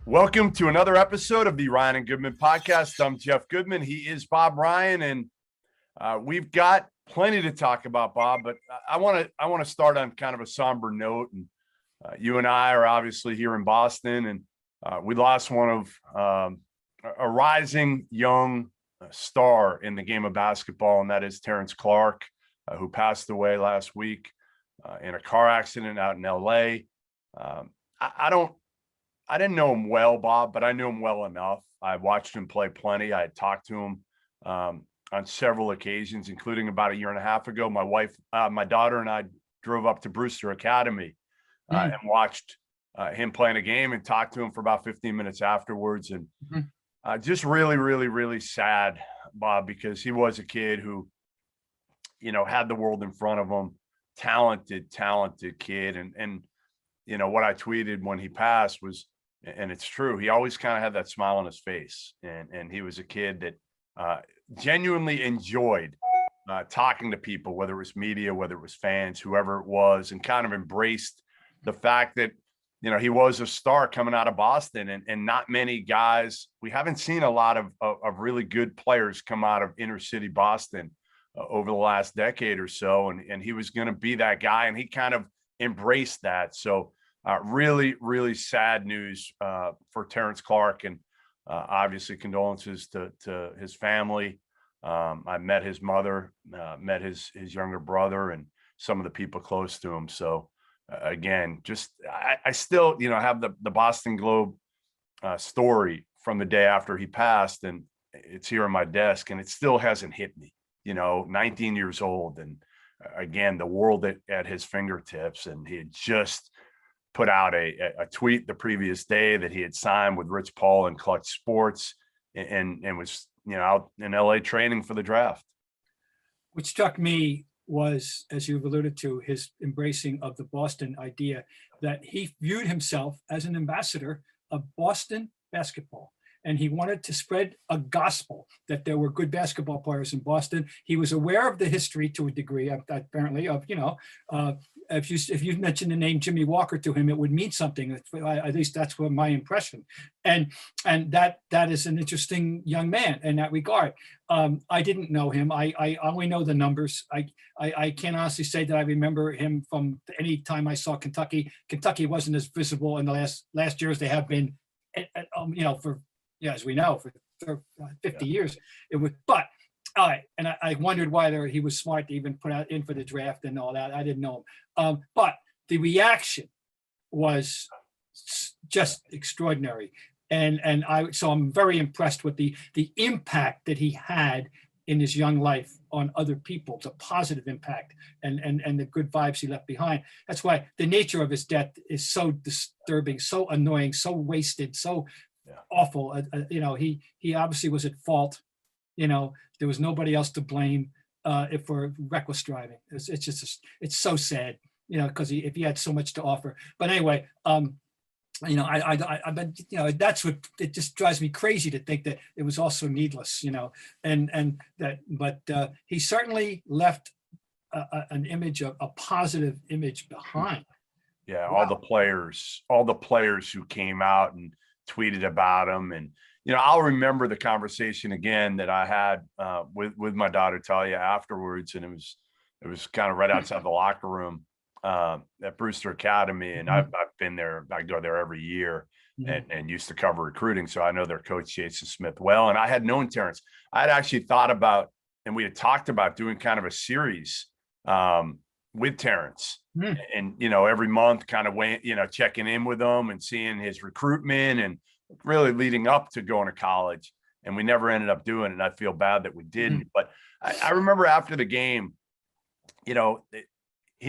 Welcome to another episode of the Ryan and Goodman podcast. I'm Jeff Goodman. He is Bob Ryan, and we've got plenty to talk about, Bob. But I want to start on kind of a somber note. And you and I are obviously here in Boston, and we lost one of a rising young star in the game of basketball, and that is Terrence Clarke, who passed away last week in a car accident out in L.A. I didn't know him well, Bob, but I knew him well enough. I watched him play plenty. I had talked to him on several occasions, including about a year and a half ago. My daughter and I drove up to Brewster Academy and watched him playing a game and talked to him for about 15 minutes afterwards. And just really, really, really sad, Bob, because he was a kid who, had the world in front of him, talented kid. And what I tweeted when he passed was, and it's true, he always kind of had that smile on his face. And he was a kid that genuinely enjoyed talking to people, whether it was media, whether it was fans, whoever it was, and kind of embraced the fact that, he was a star coming out of Boston, and not many guys, we haven't seen a lot of really good players come out of inner city Boston over the last decade or so. And he was going to be that guy, and he kind of embraced that. So really, really sad news for Terrence Clarke, and obviously condolences to his family. I met his mother, met his younger brother, and some of the people close to him. So again, just I still have the Boston Globe story from the day after he passed, and it's here on my desk, and it still hasn't hit me. 19 years old, and again, the world at his fingertips, and he had just put out a tweet the previous day that he had signed with Rich Paul and Clutch Sports, and was out in LA training for the draft. What struck me was, as you've alluded to, his embracing of the Boston idea, that he viewed himself as an ambassador of Boston basketball. And he wanted to spread a gospel that there were good basketball players in Boston. He was aware of the history to a degree, apparently, of, if you mentioned the name Jimmy Walker to him, it would mean something. At least that's what my impression. And that is an interesting young man in that regard. I didn't know him. I only know the numbers. I can't honestly say that I remember him from any time I saw Kentucky. Kentucky wasn't as visible in the last years they have been, as we know, for 50 years. It was, but all right. And I wondered why he was smart to even put out in for the draft and all that. I didn't know him. But the reaction was just extraordinary. So I'm very impressed with the impact that he had in his young life on other people, the positive impact and the good vibes he left behind. That's why the nature of his death is so disturbing, so annoying, so wasted, so awful. He obviously was at fault. There was nobody else to blame for reckless driving. It's so sad, because if he had so much to offer. But anyway, that's what it just drives me crazy to think that it was also needless, but he certainly left an image, a positive image behind. Yeah, wow. all the players who came out and tweeted about him. And I'll remember the conversation again that I had with my daughter Talia afterwards, and it was kind of right outside the locker room at Brewster Academy, and I've been there. I go there every year and used to cover recruiting, so I know their coach Jason Smith well. And I had known Terrence. I had actually thought about, and we had talked about doing kind of a series with Terrence, and every month kind of checking in with him and seeing his recruitment and really leading up to going to college. And we never ended up doing it, and I feel bad that we didn't. But I remember after the game, he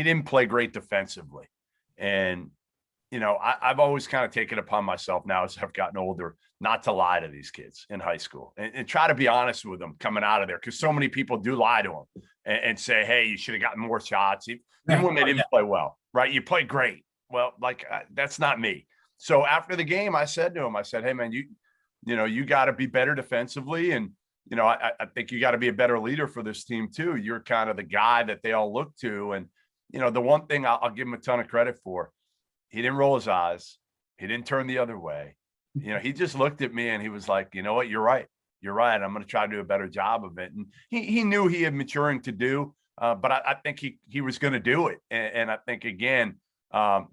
didn't play great defensively, and I've always kind of taken upon myself now as I've gotten older not to lie to these kids in high school and try to be honest with them coming out of there, because so many people do lie to them and say, hey, you should have gotten more shots, even when they didn't play well, right? You played great. Well, that's not me. So after the game, I said to him, hey, man, you got to be better defensively, and I think you got to be a better leader for this team too. You're kind of the guy that they all look to. And the one thing I'll give him a ton of credit for, he didn't roll his eyes. He didn't turn the other way. he just looked at me and he was like, you know what, you're right. You're right. I'm going to try to do a better job of it. And he knew he had maturing to do, but I think he was going to do it. And I think, again,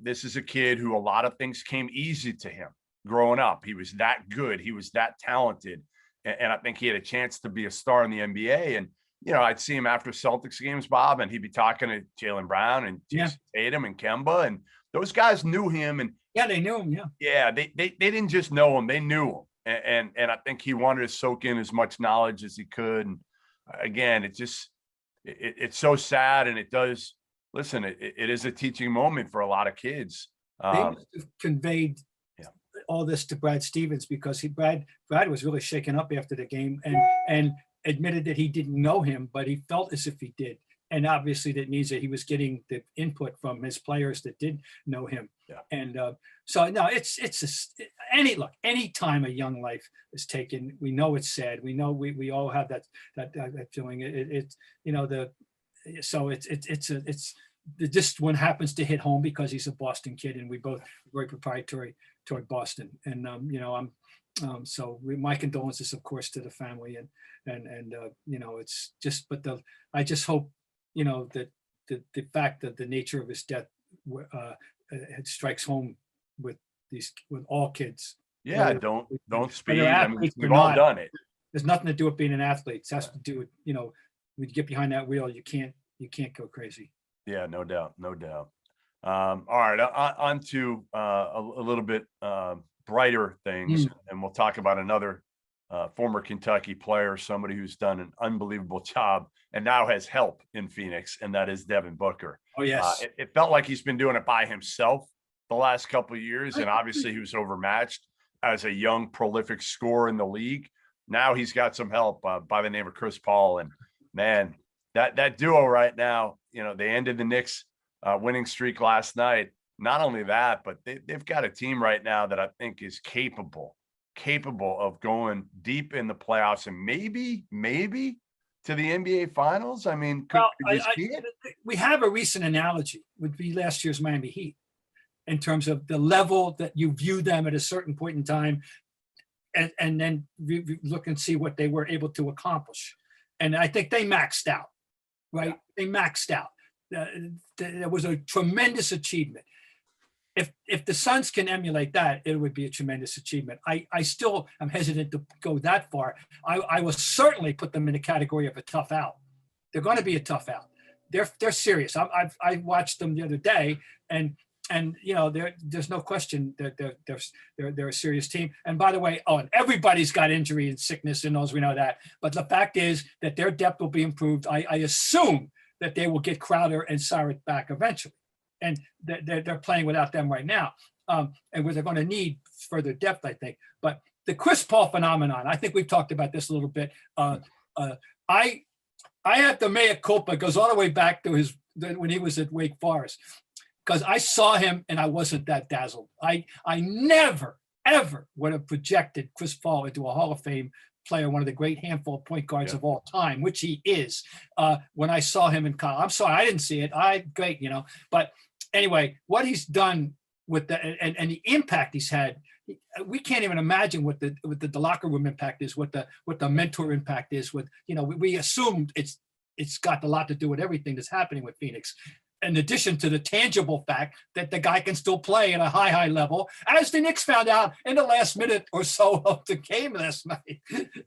this is a kid who a lot of things came easy to him growing up. He was that good. He was that talented. And I think he had a chance to be a star in the NBA. And, I'd see him after Celtics games, Bob, and he'd be talking to Jaylen Brown and Jason Tatum and Kemba. And those guys knew him. And yeah, they knew him. Yeah. Yeah. They didn't just know him. They knew him. And I think he wanted to soak in as much knowledge as he could. And again, it's so sad. And it does, listen, it is a teaching moment for a lot of kids. They must have conveyed all this to Brad Stevens, because Brad was really shaken up after the game and admitted that he didn't know him, but he felt as if he did. And obviously that means that he was getting the input from his players that did know him. Yeah. And so no, it's just any time a young life is taken, we know it's sad. We know we all have that feeling. This one happens to hit home because he's a Boston kid, and we both very proprietary toward Boston. And my condolences, of course, to the family, and it's just, but I just hope that the fact that the nature of his death it strikes home with all kids. Yeah, don't speed. I mean, we've all done it. There's nothing to do with being an athlete. It has to do with, when you get behind that wheel, you can't go crazy. Yeah, no doubt. All right, on to a little bit brighter things, and we'll talk about another former Kentucky player, somebody who's done an unbelievable job and now has help in Phoenix, and that is Devin Booker. Oh, yes. It felt like he's been doing it by himself the last couple of years, and obviously he was overmatched as a young, prolific scorer in the league. Now he's got some help by the name of Chris Paul, and man, that duo right now, they ended the Knicks winning streak last night. Not only that, but they've got a team right now that I think is capable of going deep in the playoffs and maybe to the NBA Finals. I mean, we have a recent analogy, would be last year's Miami Heat, in terms of the level that you view them at a certain point in time, and then look and see what they were able to accomplish. And I think they maxed out, right? Yeah. They maxed out. There was a tremendous achievement. If the Suns can emulate that, it would be a tremendous achievement. I still am hesitant to go that far. I will certainly put them in the category of a tough out. They're going to be a tough out. They're serious. I watched them the other day, and there's no question that they're a serious team. And by the way, and everybody's got injury and sickness and those, we know that. But the fact is that their depth will be improved. I assume that they will get Crowder and Saric back eventually. And they're playing without them right now. And where they're going to need further depth, I think. But the Chris Paul phenomenon, I think we've talked about this a little bit. I have the mea culpa, goes all the way back to when he was at Wake Forest, because I saw him and I wasn't that dazzled. I never, ever would have projected Chris Paul into a Hall of Fame player, one of the great handful of point guards of all time, which he is. When I saw him in college, I'm sorry, I didn't see it. Great, but anyway, what he's done with and the impact he's had, we can't even imagine what the locker room impact is, what the mentor impact is. We assumed it's got a lot to do with everything that's happening with Phoenix, in addition to the tangible fact that the guy can still play at a high level, as the Knicks found out in the last minute or so of the game last night.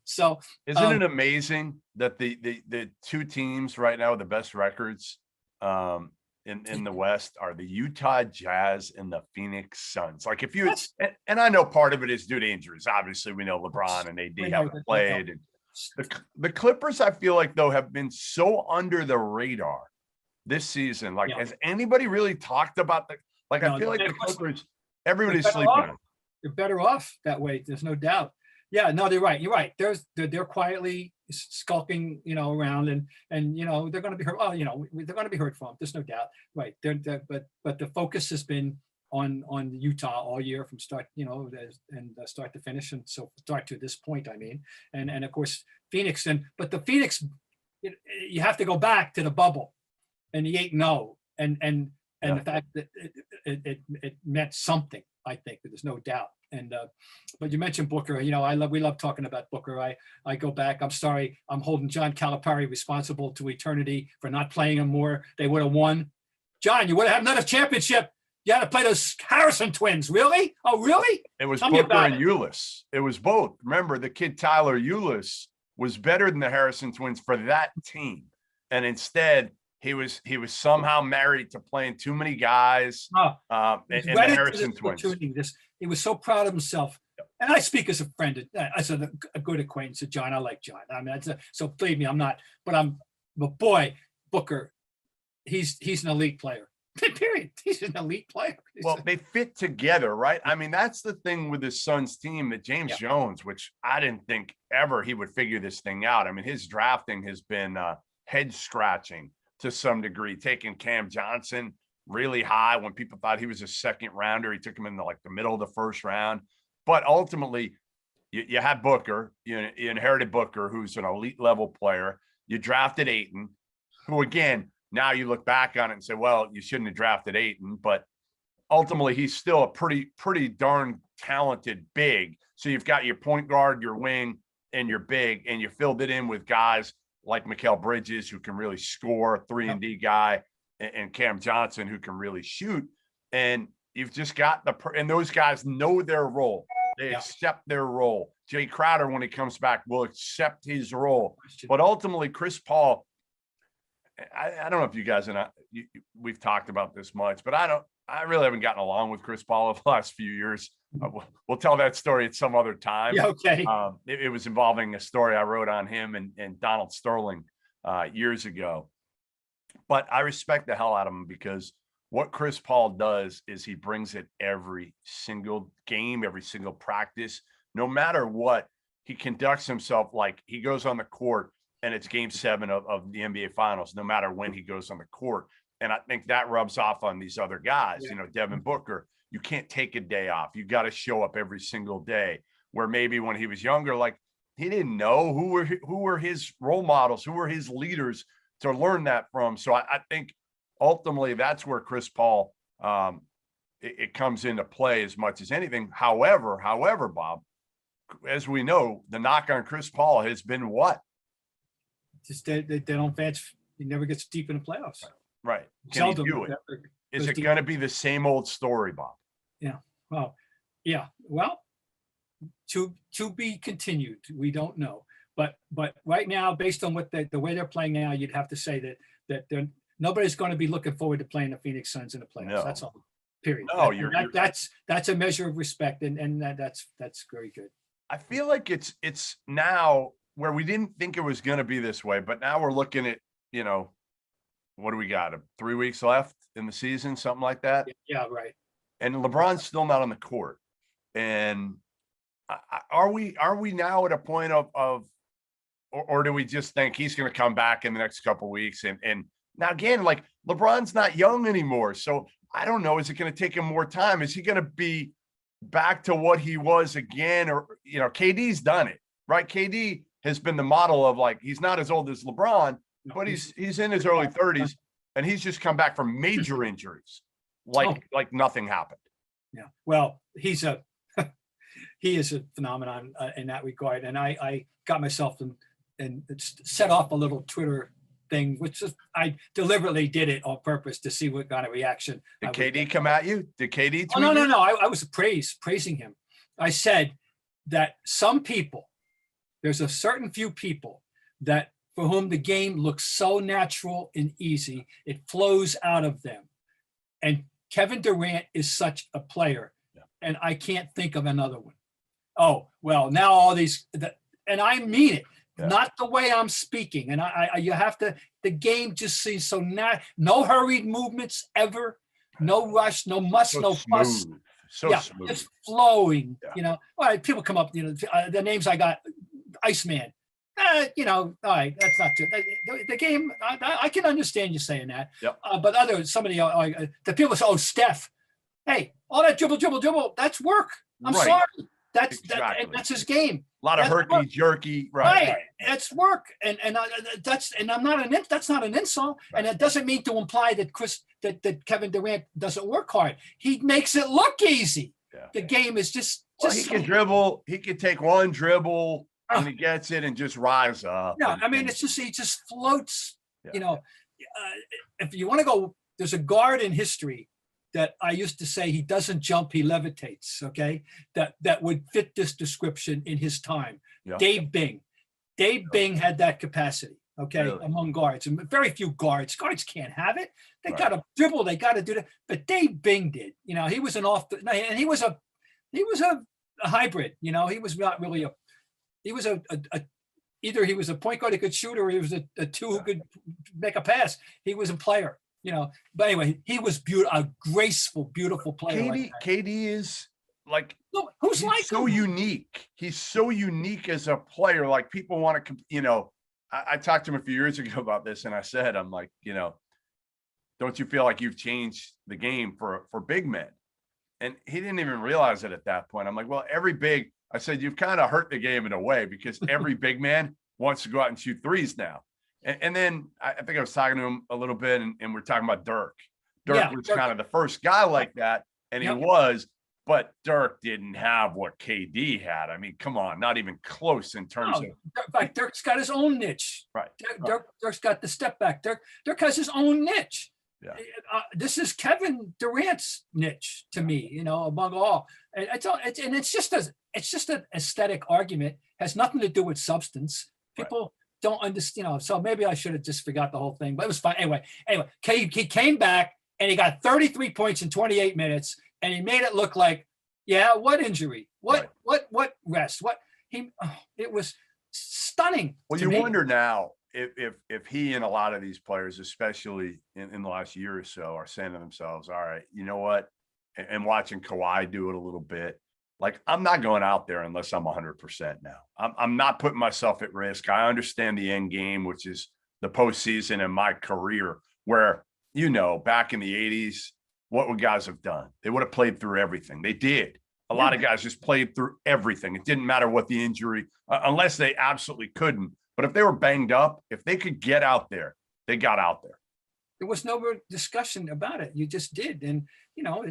So isn't it amazing that the two teams right now with the best records in the West are the Utah Jazz and the Phoenix Suns? Like, if you, and I know part of it is due to injuries. Obviously, we know LeBron and AD haven't played. And the Clippers, I feel like, though, have been so under the radar this season. Like, has anybody really talked about I feel like the Clippers, everybody's sleeping. They're better off that way. There's no doubt. Yeah, no, they're right. You're right. They're quietly skulking, around, and they're going to be hurt. Oh, they're going to be hurt from. There's no doubt. Right. But the focus has been on Utah all year from start, and start to finish, and so start to this point. I mean, and of course Phoenix, but the Phoenix, you have to go back to the bubble and the 8-0, and the fact that it meant something. I think there's no doubt. But you mentioned Booker. We love talking about Booker. I go back. I'm sorry. I'm holding John Calipari responsible to eternity for not playing him more. They would have won. John, you would have had another championship. You had to play those Harrison twins. Really? Oh, really? It was Booker and Ulis. It was both. Remember, the kid Tyler Ulis was better than the Harrison twins for that team. And instead, he was somehow married to playing too many guys. And the Harrison twins. He was so proud of himself. And I speak as a friend, as a good acquaintance of John. I like John. I mean, so believe me, I'm not. But boy, Booker, he's an elite player. Period. He's an elite player. Well, they fit together, right? I mean, that's the thing with his son's team, that James Jones, which I didn't think ever he would figure this thing out. I mean, his drafting has been head scratching to some degree, taking Cam Johnson really high when people thought he was a second rounder. He took him in the middle of the first round. But ultimately, you had Booker, you inherited Booker, who's an elite level player. You drafted Ayton, who again, now you look back on it and say, well, you shouldn't have drafted Ayton, but ultimately he's still a pretty darn talented big. So you've got your point guard, your wing, and your big, and you filled it in with guys like Mikal Bridges, who can really score, 3-and-D guy, and Cam Johnson, who can really shoot. And you've just got and those guys know their role. They accept their role. Jay Crowder, when he comes back, will accept his role. But ultimately, Chris Paul, I don't know if you guys and we've talked about this much, but I really haven't gotten along with Chris Paul over the last few years. We'll tell that story at some other time. Yeah, okay. It was involving a story I wrote on him and Donald Sterling years ago. But I respect the hell out of him, because what Chris Paul does is he brings it every single game, every single practice, no matter what. He conducts himself like he goes on the court and it's game 7 of the NBA Finals, no matter when he goes on the court. And I think that rubs off on these other guys. Devin Booker, you can't take a day off. You got to show up every single day, where maybe when he was younger, he didn't know who were his role models, who were his leaders to learn that from. So I think ultimately that's where Chris Paul, it comes into play as much as anything. However, Bob, as we know, the knock on Chris Paul has been what? Just they don't advance. He never gets deep in the playoffs. Right. Can he do it? Is it going to be the same old story, Bob? Yeah. Well, yeah. Well, to be continued. We don't know. But right now, based on what the way they're playing now, you'd have to say that nobody's going to be looking forward to playing the Phoenix Suns in the playoffs. No. That's all. Period. No, that's a measure of respect, and that's very good. I feel like it's now where we didn't think it was going to be this way, but now we're looking at, what do we got? 3 weeks left in the season, something like that. Yeah, right. And LeBron's still not on the court. And are we now at a point of or do we just think he's going to come back in the next couple of weeks? And now again, LeBron's not young anymore, so I don't know. Is it going to take him more time? Is he going to be back to what he was again? Or KD's done it, right? KD has been the model of he's not as old as LeBron, but he's in his early 30s, and he's just come back from major injuries, like nothing happened. Yeah. Well, he is a phenomenon in that regard, and I got myself and set off a little Twitter thing, which I deliberately did it on purpose to see what kind of reaction. Did KD come at you? Did KD tweet? Oh, no. I was praising him. I said that there's a certain few people that for whom the game looks so natural and easy, it flows out of them. And Kevin Durant is such a player, and I can't think of another one. Oh, well, now all these, and I mean it. Yeah. Not the way I'm speaking. And you have to, the game just seems so no hurried movements ever, no rush, no muss, no fuss. Smooth. It's flowing, All right, people come up, the names I got, Iceman. All right, that's not too, the game, I can understand you saying that. Yep. But the people say, oh, Steph, hey, all that dribble, that's work. I'm sorry. That's his game. A lot of herky jerky, right? That's work, and that's not an insult, and it doesn't mean to imply that Kevin Durant doesn't work hard. He makes it look easy. Yeah. The game is just He can dribble. He could take one dribble and he gets it and just rise up. Yeah, I mean, it's just he just floats. Yeah. You know, if you want to go, there's a guard in history that I used to say he doesn't jump, he levitates. Okay, that would fit this description in his time. Yeah. Dave Bing. Dave Bing had that capacity. Okay, Really? among guards, and very few guards can't have it. They Right. got to dribble, they got to do that. But Dave Bing did. You know, he was an and he was a hybrid. You know, he was not really he was either he was a point guard who could shoot, or he was a two who could make a pass. He was a player, you know. But anyway, he was a graceful, beautiful player. KD is like, who's he's like so him? unique. He's so unique as a player. Like, people want to, you know, I talked to him a few years ago about this, and I said, I'm like, you know, don't you feel like you've changed the game for big men? And he didn't even realize it at that point. I'm like, well, I said, you've kind of hurt the game in a way, because every big man wants to go out and shoot threes now. And then I think I was talking to him a little bit, and we're talking about Dirk. Dirk was kind of the first guy like that, and he was, but Dirk didn't have what KD had. I mean, come on, not even close in terms of. Like, Dirk's got his own niche. Right. Dirk's got the step back. Dirk has his own niche. Yeah. This is Kevin Durant's niche to me, you know, among all. And it's just an aesthetic argument. Has nothing to do with substance. People don't understand, you know. So maybe I should have just forgot the whole thing, but it was fine. Anyway, he came back and he got 33 points in 28 minutes, and he made it look like, yeah, what injury? What rest? It was stunning. Well, you wonder now if he and a lot of these players, especially in the last year or so, are saying to themselves, all right, you know what? And watching Kawhi do it a little bit, like, I'm not going out there unless I'm 100% now. I'm not putting myself at risk. I understand the end game, which is the postseason in my career, where, you know, back in the 80s, what would guys have done? They would have played through everything. They did. A lot of guys just played through everything. It didn't matter what the injury, unless they absolutely couldn't. But if they were banged up, if they could get out there, they got out there. There was no discussion about it. You just did. And, you know,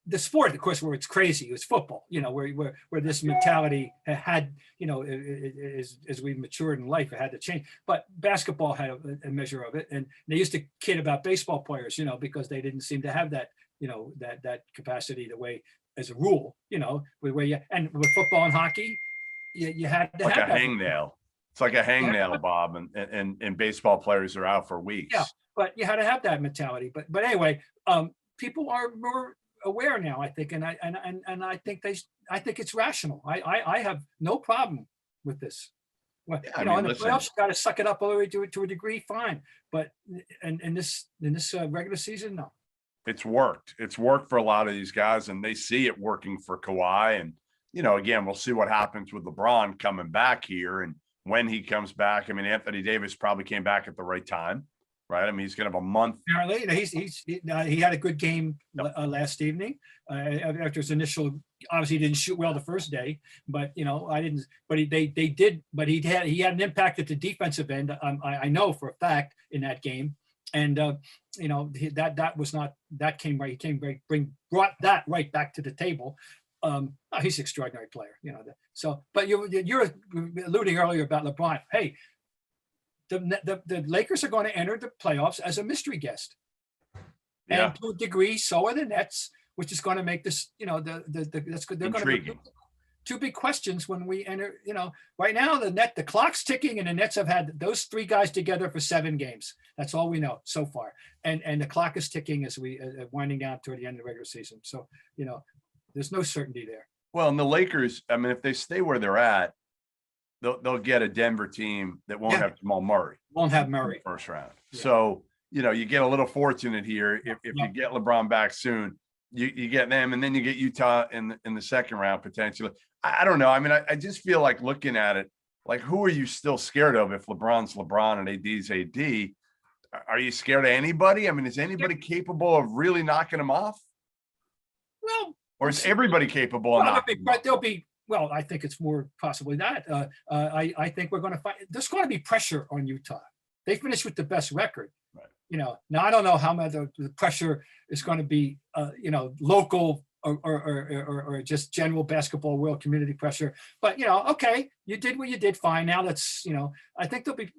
the sport, of course, where it's crazy, it was football, you know, where this mentality had, you know, as we matured in life, it had to change. But basketball had a measure of it. And they used to kid about baseball players, you know, because they didn't seem to have that, you know, that capacity the way, as a rule, you know, and with football and hockey, you had to like have a hangnail. It's like a hangnail, Bob, and baseball players are out for weeks. Yeah, but you had to have that mentality. But anyway, people are more aware now, I think, and I think I think it's rational. I have no problem with this. Well, Yeah, you know, in the playoffs, you got to suck it up all the way to a degree, fine. But in this regular season, no. It's worked. It's worked for a lot of these guys, and they see it working for Kawhi. And, you know, again, we'll see what happens with LeBron coming back here and when he comes back. I mean, Anthony Davis probably came back at the right time, right? I mean, he's going to have a month. Apparently, he had a good game last evening. After his initial, obviously, he didn't shoot well the first day, but, you know, I didn't. But they did. But he had an impact at the defensive end. I know for a fact in that game. And you know, that came right. He brought that right back to the table. He's an extraordinary player, you know. So, but you're alluding earlier about LeBron. Hey, the Lakers are going to enter the playoffs as a mystery guest, and to a degree, so are the Nets, which is going to make this, you know, they're going to be two big questions when we enter. You know, right now the clock's ticking, and the Nets have had those three guys together for 7 games. That's all we know so far, and the clock is ticking as we winding down toward the end of the regular season. So, you know, there's no certainty there. Well, and the Lakers, I mean, if they stay where they're at, they'll get a Denver team that won't have Jamal Murray. Won't have Murray first round. Yeah. So, you know, you get a little fortunate here if you get LeBron back soon. You get them, and then you get Utah in the second round potentially. I don't know. I mean, I just feel like looking at it, like, who are you still scared of if LeBron's LeBron and AD's AD? Are you scared of anybody? I mean, is anybody capable of really knocking them off? Well, or is everybody capable of knocking them off? There'll be. Well, I think it's more possibly that. I think we're going to find there's going to be pressure on Utah. They finished with the best record. Right. Now I don't know how much the pressure is going to be, local or just general basketball world community pressure. But, okay, you did what you did, fine. Now let's, I think they'll be,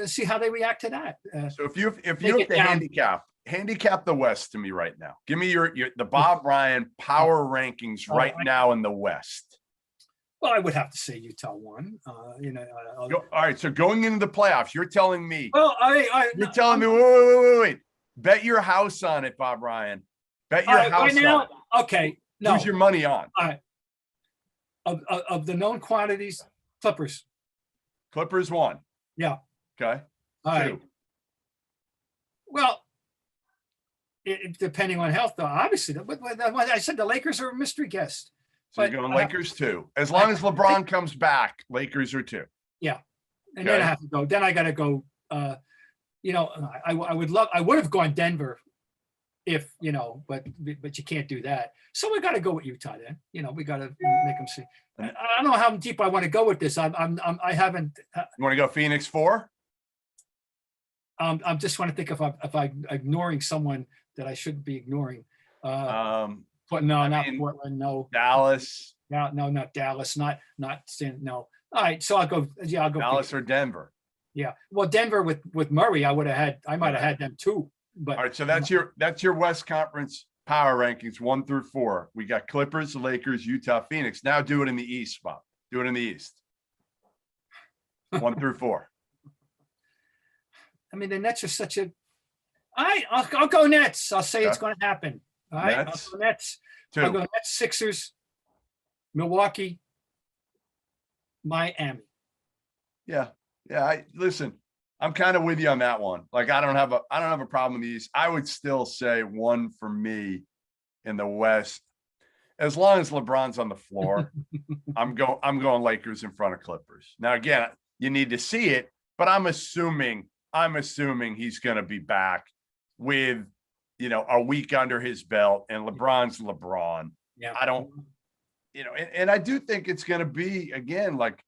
see how they react to that. So if you have Take it to down. handicap the West to me right now. Give me the Bob Ryan power rankings right now in the West. Well, I would have to say Utah won. All right. So going into the playoffs, you're telling me. Well, you're telling me. Wait. Bet your house on it, Bob Ryan. Bet your house right now. on it. Okay. No. Who's your money on? All right. Of the known quantities, Clippers. Clippers won. Yeah. Okay. All right. Well, depending on health, though, obviously. But I said the Lakers are a mystery guest. So you're going Lakers 2. As long as LeBron comes back, Lakers are 2. Yeah. And then I have to go. Then I got to go. I would have gone Denver if, but you can't do that. So we got to go with Utah then. We got to make them see. I don't know how deep I want to go with this. I haven't. You want to go Phoenix 4? I'm just want to think if I'm ignoring someone that I shouldn't be ignoring. But no, not Portland. No. Dallas. No, not Dallas. Not no. All right, so I'll go. Yeah, I'll go. Dallas or Denver. Yeah. Well, Denver with Murray, I might have had them too. But all right, so that's your West Conference power rankings 1 through 4. We got Clippers, Lakers, Utah, Phoenix. Now do it in the East, Bob. Do it in the East. 1 through 4. I mean, the Nets are such a. All right, I'll go Nets. I'll say it's going to happen. All right, Nets. I'll go Nets. 2. I'll go Nets, Sixers, Milwaukee, Miami. Yeah. Listen, I'm kind of with you on that one. Like, I don't have a problem with these. I would still say 1 for me in the West. As long as LeBron's on the floor, I'm going Lakers in front of Clippers. Now, again, you need to see it, but I'm assuming he's going to be back with, a week under his belt, and LeBron's LeBron. Yeah. I don't, and I do think it's going to be, again, like,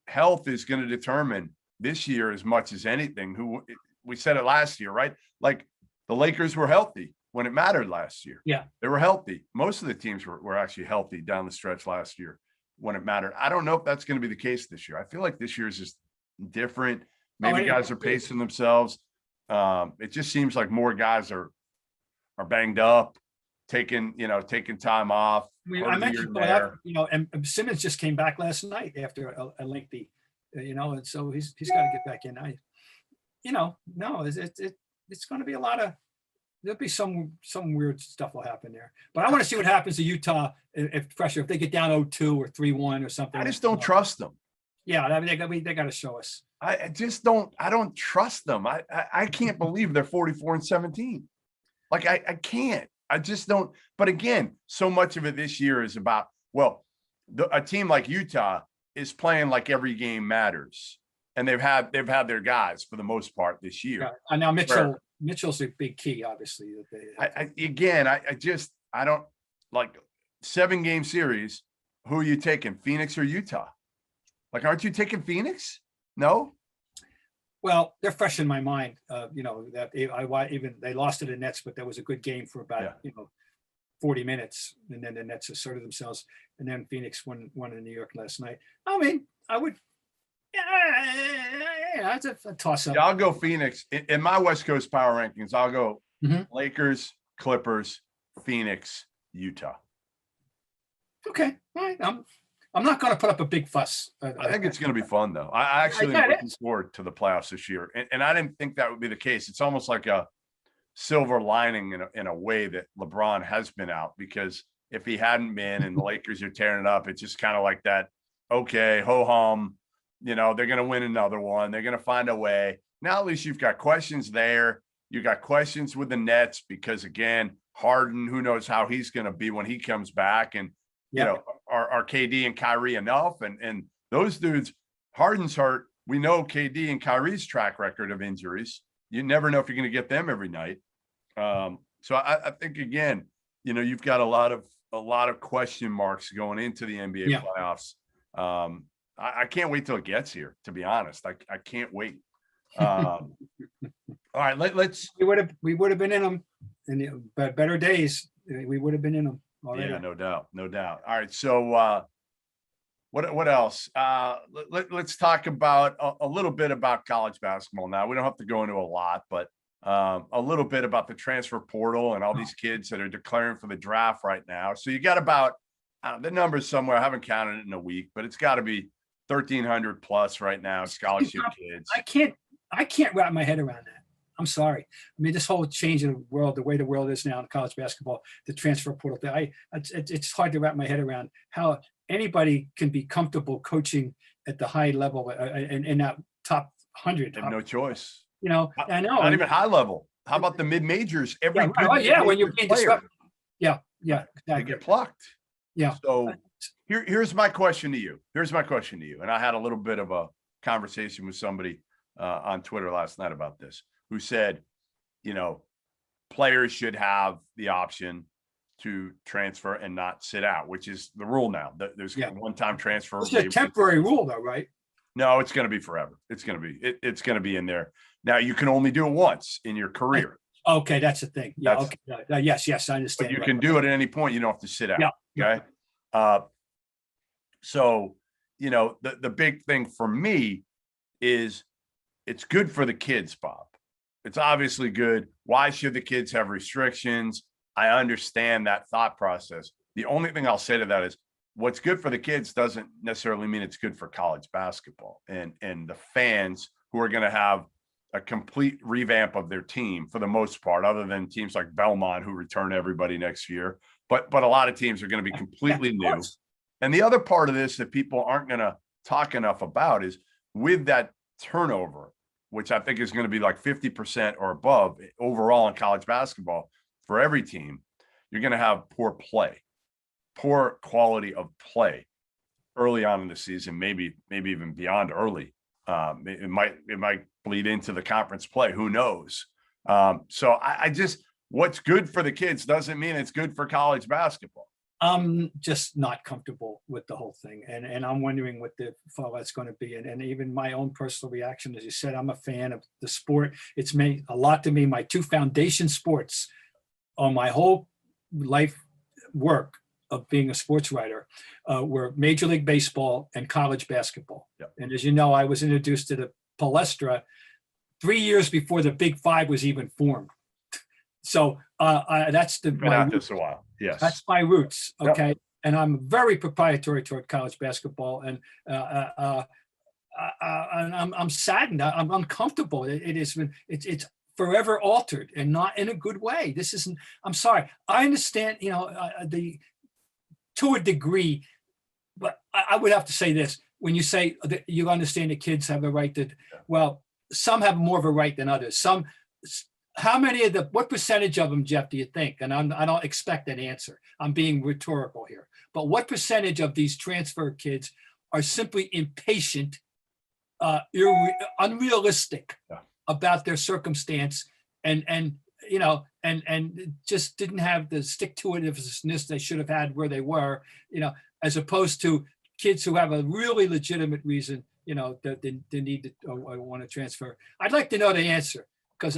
health is going to determine this year as much as anything. We said it last year, right? Like, the Lakers were healthy when it mattered last year. Yeah. They were healthy. Most of the teams were actually healthy down the stretch last year when it mattered. I don't know if that's going to be the case this year. I feel like this year is just different. Maybe guys are pacing themselves. It just seems like more guys are banged up, taking time off. I mean, I mentioned that, and Simmons just came back last night after a lengthy, and so he's got to get back in. No, it's going to be a lot of. There'll be some weird stuff will happen there, but I want to see what happens to Utah if they get down 0-2 or 3-1 or something. I just don't trust them. Yeah, I mean, they got to show us. I just don't. I don't trust them. I can't believe they're 44-17. Like, I can't. I just don't. But again, so much of it this year is about, a team like Utah is playing like every game matters, and they've had their guys for the most part this year. Yeah. And now Mitchell's a big key, obviously. I don't like 7-game series. Who are you taking, Phoenix or Utah? Like, aren't you taking Phoenix? No. Well, they're fresh in my mind. That they lost to the Nets, but that was a good game for about 40 minutes, and then the Nets asserted themselves, and then Phoenix won in New York last night. I mean, I would. Yeah, it's a toss up. Yeah, I'll go Phoenix in my West Coast power rankings. I'll go Lakers, Clippers, Phoenix, Utah. Okay, all right. I'm not going to put up a big fuss. I think it's going to be fun, though. I actually am looking forward to the playoffs this year, and I didn't think that would be the case. It's almost like a silver lining in a way that LeBron has been out, because if he hadn't been and the Lakers are tearing it up, it's just kind of like that. Okay, ho hum. They're going to win another one. They're going to find a way. Now at least you've got questions there. You got questions with the Nets because, again, Harden, who knows how he's going to be when he comes back, and are KD and Kyrie enough? And those dudes, Harden's hurt. We know KD and Kyrie's track record of injuries. You never know if you're going to get them every night. So I think, again, you've got a lot of question marks going into the NBA playoffs. I can't wait till it gets here, to be honest. I can't wait. All right, let's. We would have been in them in the better days. We would have been in them already. Yeah, no doubt, no doubt. All right, so what else? Let's talk about a little bit about college basketball now. We don't have to go into a lot, but a little bit about the transfer portal and all these kids that are declaring for the draft right now. So you got about the numbers somewhere. I haven't counted it in a week, but it's got to be 1,300 plus right now. Scholarship kids. I can't wrap my head around that. I'm sorry. I mean, this whole change in the world, the way the world is now in college basketball, the transfer portal, it's hard to wrap my head around how anybody can be comfortable coaching at the high level in that top 100. Have no choice. You know, I know. Not even high level. How about the mid majors? Every when you're being disrupted. Yeah, exactly. They get plucked. Yeah. So here's my question to you. And I had a little bit of a conversation with somebody on Twitter last night about this, who said, you know, players should have the option to transfer and not sit out, which is the rule now. There's a one-time transfer. It's a temporary rule, though, right? No, it's going to be forever. It's going to be in there. Now you can only do it once in your career. Okay, that's the thing. Yeah. Yes, I understand. But you can do it at any point. You don't have to sit out. Yeah. Okay. So, you know, the big thing for me is it's good for the kids, Bob. It's obviously good. Why should the kids have restrictions? I understand that thought process. The only thing I'll say to that is what's good for the kids doesn't necessarily mean it's good for college basketball and the fans who are going to have a complete revamp of their team for the most part, other than teams like Belmont who return everybody next year. But a lot of teams are going to be completely new. And the other part of this that people aren't going to talk enough about is with that turnover, which I think is going to be like 50% or above overall in college basketball for every team, you're going to have poor quality of play early on in the season, maybe even beyond early. It might bleed into the conference play. Who knows? So I just, what's good for the kids doesn't mean it's good for college basketball. I'm just not comfortable with the whole thing. And I'm wondering what the fallout's going to be. And even my own personal reaction, as you said, I'm a fan of the sport. It's meant a lot to me. My two foundation sports on my whole life work of being a sports writer were Major League Baseball and college basketball. Yep. And as you know, I was introduced to the palestra 3 years before the Big Five was even formed. So that's been at this a while. Yes, that's my roots. Okay, yep. And I'm very proprietary toward college basketball, and I'm saddened. I'm uncomfortable. It's forever altered, and not in a good way. This isn't. I'm sorry. I understand. You know, to a degree, but I would have to say this: when you say that you understand the kids have a right to, well, some have more of a right than others. Some. How many of what percentage of them, Jeff, do you think? And I don't expect an answer. I'm being rhetorical here. But what percentage of these transfer kids are simply impatient, unrealistic about their circumstance, and just didn't have the stick-to-itiveness they should have had where they were, as opposed to kids who have a really legitimate reason, that they need to or want to transfer. I'd like to know the answer. Because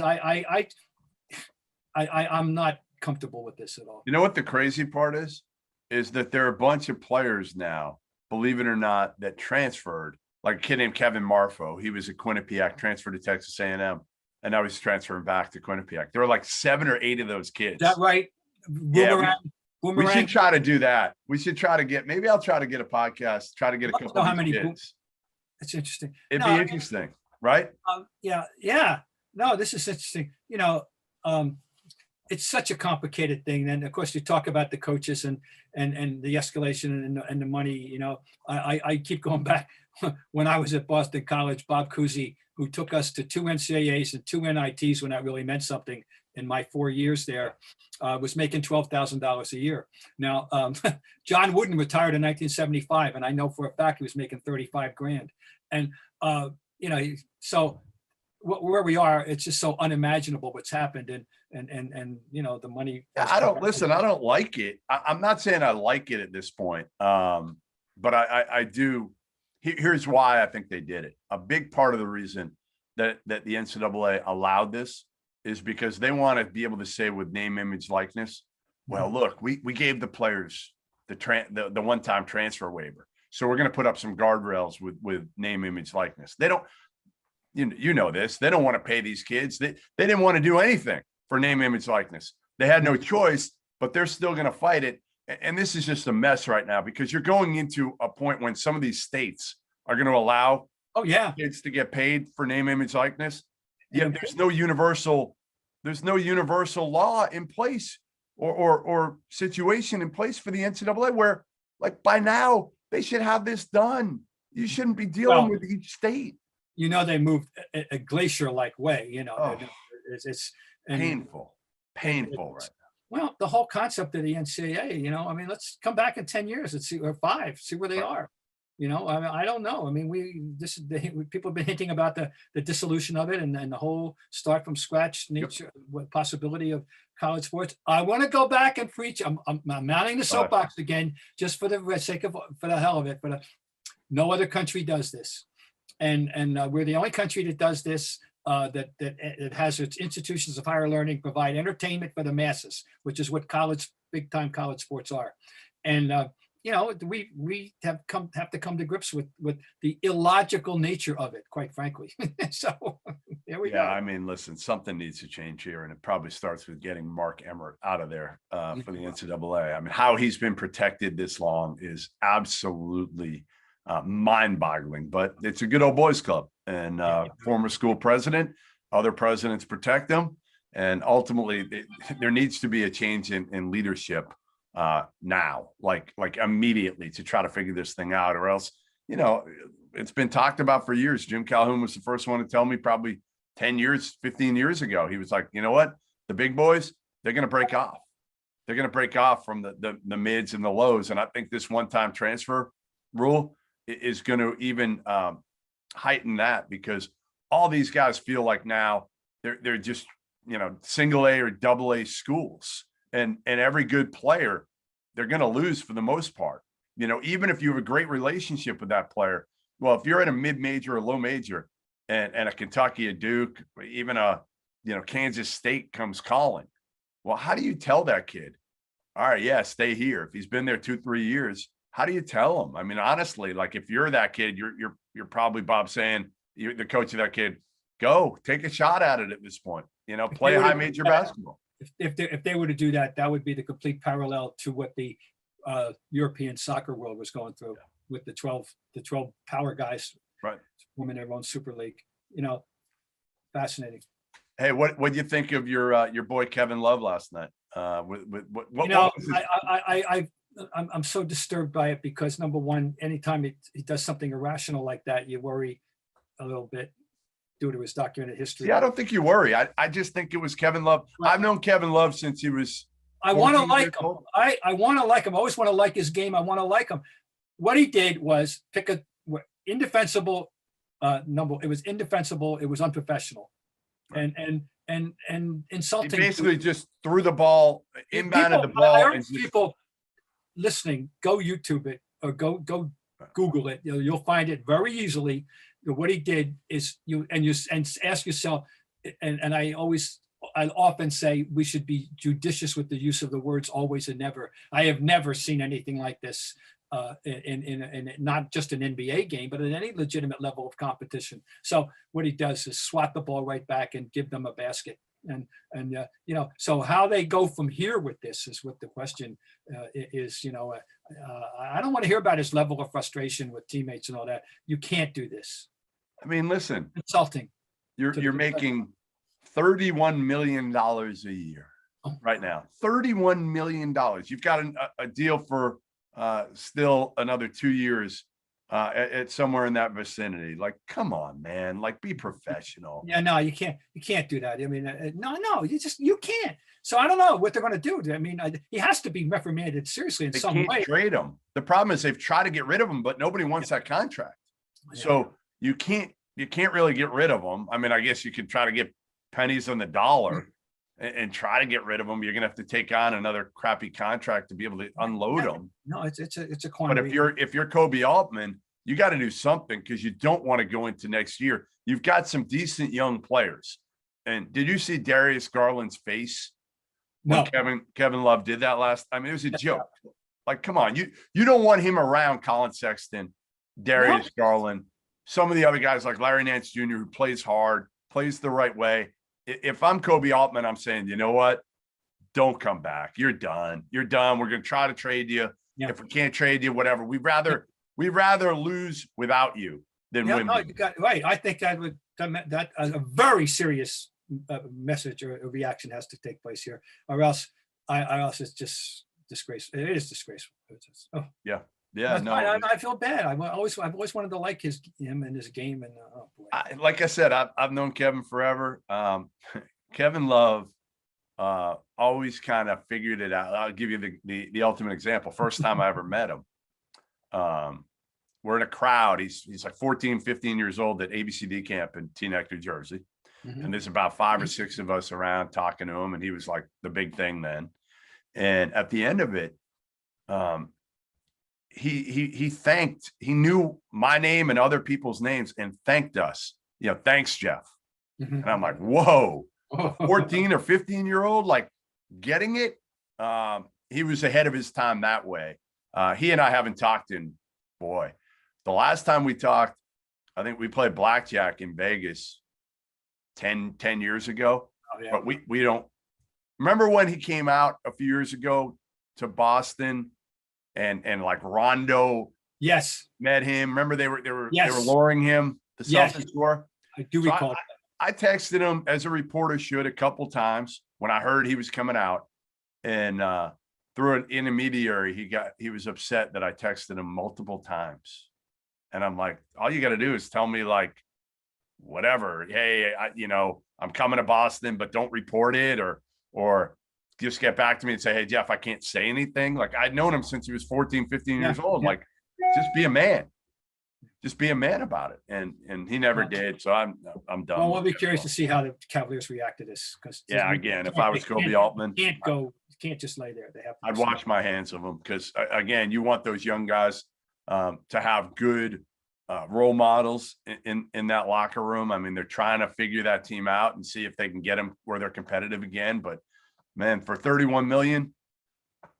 I'm not comfortable with this at all. You know what the crazy part is that there are a bunch of players now, believe it or not, that transferred. Like a kid named Kevin Marfo. He was at Quinnipiac, transferred to Texas A&M, and now he's transferring back to Quinnipiac. There were like 7 or 8 of those kids. Is that right? Yeah, we should try to do that. We should try to get. Maybe I'll try to get a podcast. Try to get a couple of these kids. That's interesting. It'd be interesting, right? Yeah. No, this is interesting. It's such a complicated thing. And of course, you talk about the coaches and the escalation and the money. I keep going back when I was at Boston College. Bob Cousy, who took us to 2 NCAAs and 2 NITs when that really meant something in my 4 years there, was making $12,000 a year. Now, John Wooden retired in 1975, and I know for a fact he was making $35,000. And so. Where we are, it's just so unimaginable what's happened, and the money. I don't like it. I'm not saying I like it at this point, but I do. Here's why I think they did it. A big part of the reason that the NCAA allowed this is because they want to be able to say with name, image, likeness, well, look, we gave the players the one-time transfer waiver. So we're going to put up some guardrails with name, image, likeness. They don't, you know this, they don't want to pay these kids. They didn't want to do anything for name, image, likeness. They had no choice, but they're still going to fight it. And this is just a mess right now because you're going into a point when some of these states are going to allow kids to get paid for name, image, likeness. Yeah, there's no universal law in place or situation in place for the NCAA where, like, by now they should have this done. You shouldn't be dealing with each state. They moved a glacier-like way. It's painful right now. Well, the whole concept of the NCAA, let's come back in 10 years and see, or 5, see where they are. I don't know. People have been hinting about the dissolution of it and the whole start from scratch nature, possibility of college sports. I want to go back and preach. I'm mounting the soapbox again, just for the sake of, for the hell of it. But no other country does this, and we're the only country that does this. That it has its institutions of higher learning provide entertainment for the masses, which is what big time college sports are. And we have to come to grips with the illogical nature of it, quite frankly. So there we go. I mean, listen, something needs to change here, and it probably starts with getting Mark Emmert out of there for the NCAA. I mean, how he's been protected this long is absolutely mind-boggling, but it's a good old boys club, and former school president, other presidents protect them, and ultimately there needs to be a change in leadership now, like immediately, to try to figure this thing out, or else, it's been talked about for years. Jim Calhoun was the first one to tell me probably 10 years, 15 years ago. He was like, you know what? The big boys, they're going to break off. They're going to break off from the mids and the lows. And I think this one-time transfer rule is going to even heighten that, because all these guys feel like now they're just, single A or double A schools. And every good player, they're going to lose for the most part. Even if you have a great relationship with that player, well, if you're in a mid-major or low major and a Kentucky, a Duke, even a, Kansas State comes calling, well, how do you tell that kid, all right, stay here? If he's been there 2-3 years, how do you tell him? I mean, honestly, like, if you're that kid, you're probably, Bob, saying, you're the coach of that kid, go take a shot at it at this point, play high major basketball. If they were to do that, that would be the complete parallel to what the European soccer world was going through with the 12 power guys, right, forming their own super league. Fascinating. Hey, what do you think of your boy Kevin Love last night? I'm so disturbed by it because, number one, anytime he does something irrational like that, you worry a little bit due to his documented history. Yeah, I don't think you worry. I just think it was Kevin Love. I've known Kevin Love since he was. I want to like him. I want to like him. I always want to like his game. I want to like him. What he did was pick a indefensible number. It was indefensible. It was unprofessional, right. and insulting. He basically just threw the ball, inbounded the ball. I urge people listening, go YouTube it or go Google it. You'll find it very easily. What he did is and ask yourself, and I often say we should be judicious with the use of the words always and never. I have never seen anything like this in not just an NBA game, but in any legitimate level of competition. So what he does is swat the ball right back and give them a basket. And so how they go from here with this is what the question is. I don't want to hear about his level of frustration with teammates and all that. You can't do this. I mean, listen, insulting. You're making $31 million a year right now. $31 million. You've got a deal for still another 2 years at somewhere in that vicinity. Like, come on, man. Like, be professional. Yeah, no, you can't do that. I mean, no, you can't. So I don't know what they're going to do. I mean, he has to be reprimanded seriously in some way. They can't trade him. The problem is they've tried to get rid of him, but nobody wants that contract. Yeah. So you can't really get rid of him. I mean, I guess you could try to get pennies on the dollar and try to get rid of him. You're gonna have to take on another crappy contract to be able to unload him. No, it's a quantity. But if you're Kobe Altman, you got to do something because you don't want to go into next year. You've got some decent young players. And did you see Darius Garland's face when Kevin Love did that last? I mean, it was a joke. Like, come on, you don't want him around Colin Sexton, Darius Garland, some of the other guys like Larry Nance Jr., who plays hard, plays the right way. If I'm Kobe Altman, I'm saying, you know what? Don't come back. You're done. You're done. We're going to try to trade you. Yeah. If we can't trade you, whatever. We'd rather lose without you than win. No, you got right. I think that a very serious message or a reaction has to take place here, or else it's just disgraceful. It is disgraceful. Yeah. No, I feel bad. I've always wanted to like him and his game. And oh boy. Like I said, I've known Kevin forever. Kevin Love always kind of figured it out. I'll give you the ultimate example. First time I ever met him, we're in a crowd. He's like 14, 15 years old at ABCD camp in Teaneck, New Jersey. Mm-hmm. And there's about 5 or 6 of us around talking to him. And he was like the big thing then. And at the end of it, he knew my name and other people's names and thanked us. Thanks, Jeff. Mm-hmm. And I'm like, whoa, 14 or 15-year-old, like getting it. He was ahead of his time that way. He and I haven't talked in, the last time we talked, I think we played blackjack in Vegas 10 years ago. Oh, yeah. But we don't remember when he came out a few years ago to Boston and like Rondo met him. Remember they were luring him, the Celtics were. I do recall. I texted him, as a reporter should, a couple times when I heard he was coming out, and through an intermediary, he was upset that I texted him multiple times. And I'm like, all you got to do is tell me, like, whatever. Hey, I'm coming to Boston, but don't report it, or just get back to me and say, hey, Jeff, I can't say anything. Like, I'd known him since he was 14, 15 years old. Yeah. Like, just be a man. Just be a man about it. And he never did. So I'm done. Well, we'll be curious to see how the Cavaliers react to this. Again, if I was Kobe Altman, can't just lay there. They have to. I'd wash my hands of them, because again, you want those young guys to have good role models in that locker room. I mean, they're trying to figure that team out and see if they can get them where they're competitive again. But man, for $31 million,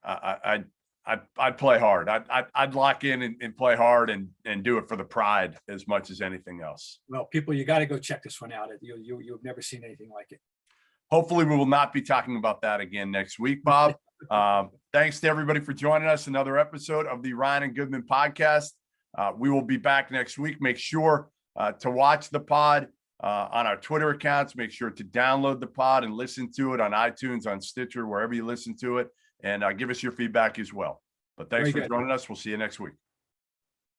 I'd play hard. I'd lock in and play hard and do it for the pride as much as anything else. Well, people, you got to go check this one out. You've never seen anything like it. Hopefully we will not be talking about that again next week, Bob. Thanks to everybody for joining us. Another episode of the Ryan and Goodman podcast. We will be back next week. Make sure to watch the pod on our Twitter accounts. Make sure to download the pod and listen to it on iTunes, on Stitcher, wherever you listen to it. And give us your feedback as well. But thanks for joining us. We'll see you next week.